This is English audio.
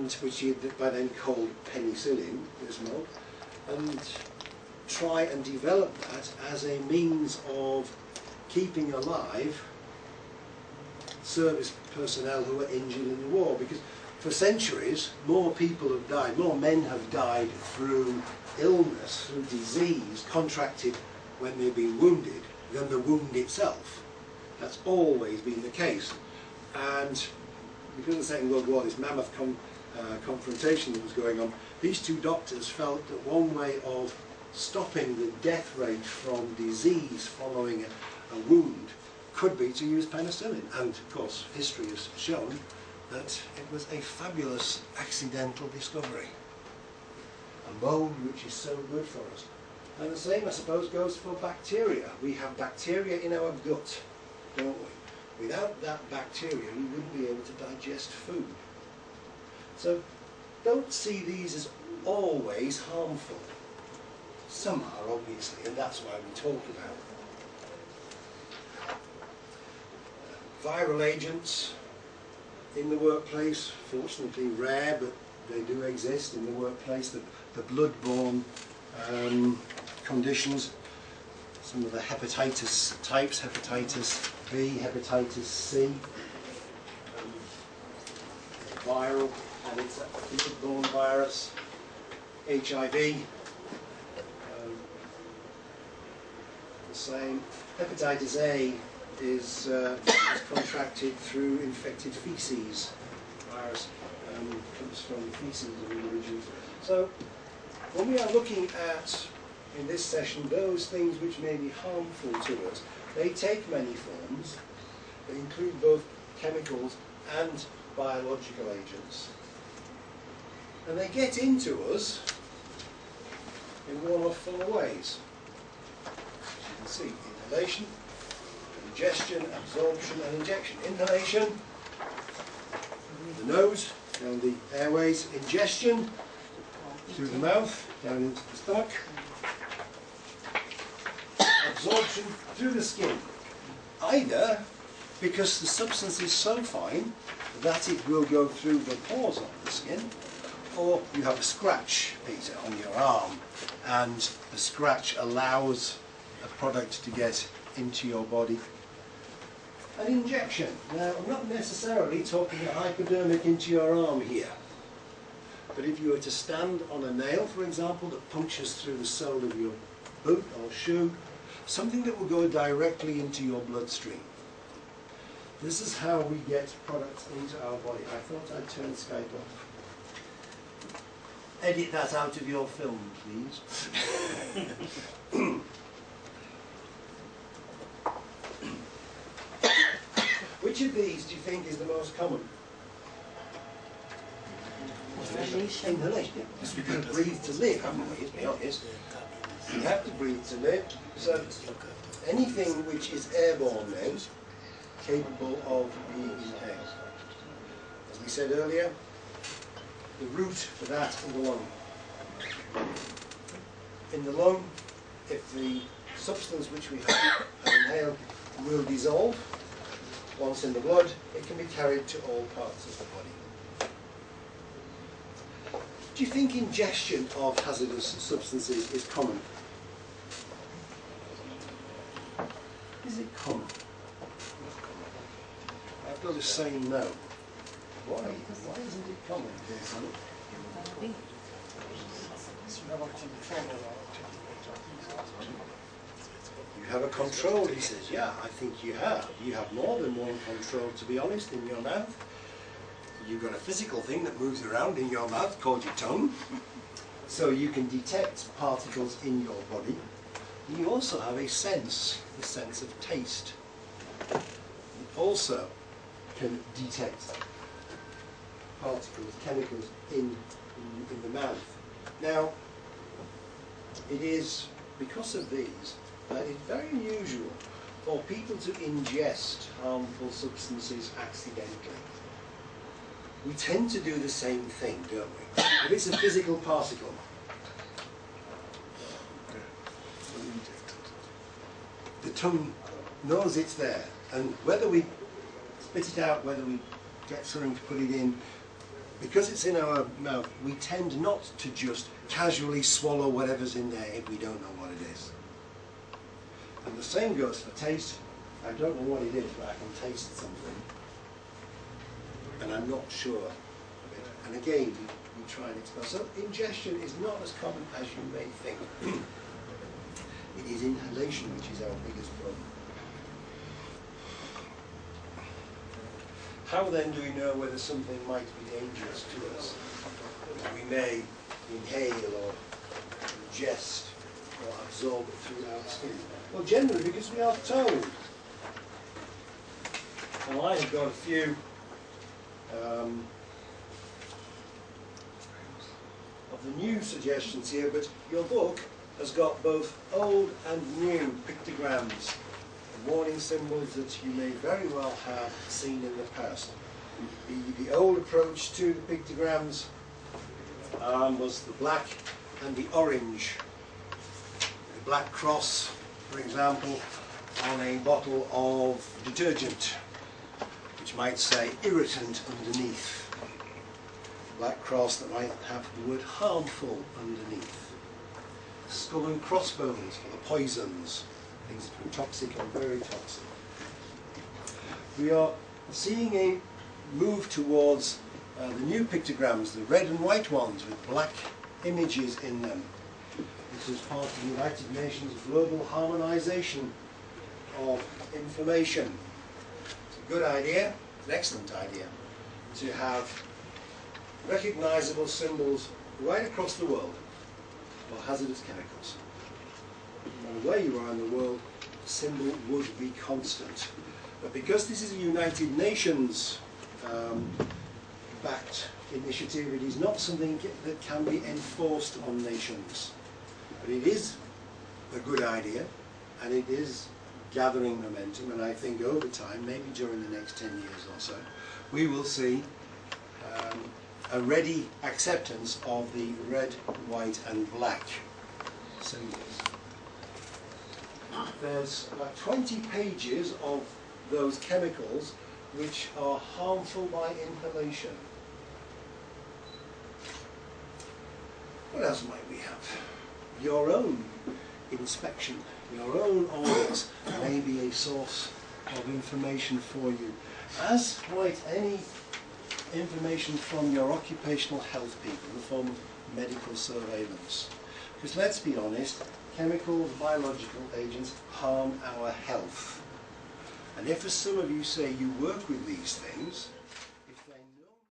and which he had by then called penicillin, Bismarck, and try and develop that as a means of keeping alive service personnel who were injured in the war, because for centuries more people have died, more men have died through illness, through disease contracted when they've been wounded than the wound itself. That's always been the case. And because of the Second World War, this mammoth confrontation that was going on, these two doctors felt that one way of stopping the death rate from disease following a wound could be to use penicillin. And of course history has shown that it was a fabulous accidental discovery. A mode which is so good for us. And the same, I suppose, goes for bacteria. We have bacteria in our gut, don't we? Without that bacteria we wouldn't be able to digest food. So don't see these as always harmful. Some are, obviously, and that's why we talk about them. Viral agents in the workplace, fortunately rare, but they do exist in the workplace. The blood-borne conditions, some of the hepatitis types, hepatitis B, hepatitis C, viral, and it's a blood-borne virus, HIV, the same. Hepatitis A is contracted through infected feces. Virus comes from feces of individuals. So when we are looking at, in this session, those things which may be harmful to us, they take many forms. They include both chemicals and biological agents. And they get into us in one of four ways. As you can see, inhalation, ingestion, absorption and injection. Inhalation, the nose, down the airways. Ingestion, through the mouth, down into the stomach. Absorption, through the skin. Either because the substance is so fine that it will go through the pores of the skin, or you have a scratch, Peter, on your arm, and the scratch allows a product to get into your body. An injection. Now, I'm not necessarily talking a hypodermic into your arm here, but if you were to stand on a nail, for example, that punctures through the sole of your boot or shoe, something that will go directly into your bloodstream. This is how we get products into our body. I thought I'd turn Skype off. Edit that out of your film, please. Which of these do you think is the most common? Inhalation. Inhalation. Because we've got to breathe to live, haven't we? To be honest, we have to breathe to live. So anything which is airborne then, capable of being inhaled. As we said earlier, the root for that in the lung. In the lung, if the substance which we have inhaled will dissolve, once in the blood, it can be carried to all parts of the body. Do you think ingestion of hazardous substances is common? Is it common? I've got to say no. Why? Why isn't it common? You have a control, he says. Yeah, I think you have. You have more than one control, to be honest, in your mouth. You've got a physical thing that moves around in your mouth called your tongue. So you can detect particles in your body. You also have a sense, the sense of taste. You also can detect particles, chemicals in the mouth. Now, it is because of these that it's very unusual for people to ingest harmful substances accidentally. We tend to do the same thing, don't we? If it's a physical particle, the tongue knows it's there, and whether we spit it out, whether we get something to put it in, because it's in our mouth, we tend not to just casually swallow whatever's in there if we don't know what it is. And the same goes for taste. I don't know what it is, but I can taste something, and I'm not sure of it. And again, we try and explore. So ingestion is not as common as you may think. It is inhalation which is our biggest problem. How then do we know whether something might be dangerous to us? We may inhale or ingest or absorb it through our skin. Well, generally because we are told. Well, I have got a few of the new suggestions here, but your book has got both old and new pictograms, warning symbols that you may very well have seen in the past. The old approach to the pictograms was the black and the orange. The black cross, for example, on a bottle of detergent, which might say irritant underneath. The black cross that might have the word harmful underneath. Skull and crossbones for the poisons, things that are toxic or very toxic. We are seeing a move towards the new pictograms, the red and white ones with black images in them. This is part of the United Nations global harmonization of information. It's a good idea, it's an excellent idea, to have recognizable symbols right across the world for hazardous chemicals. No matter where you are in the world, the symbol would be constant. But because this is a United Nations backed initiative, it is not something that can be enforced on nations. But it is a good idea, and it is gathering momentum, and I think over time, maybe during the next 10 years or so, we will see a ready acceptance of the red, white and black symbols. There's about 20 pages of those chemicals which are harmful by inhalation. What else might we have? Your own inspection, your own audits may be a source of information for you, as might any information from your occupational health people in the form of medical surveillance. Because let's be honest, chemicals, biological agents harm our health. And if, as some of you say, you work with these things,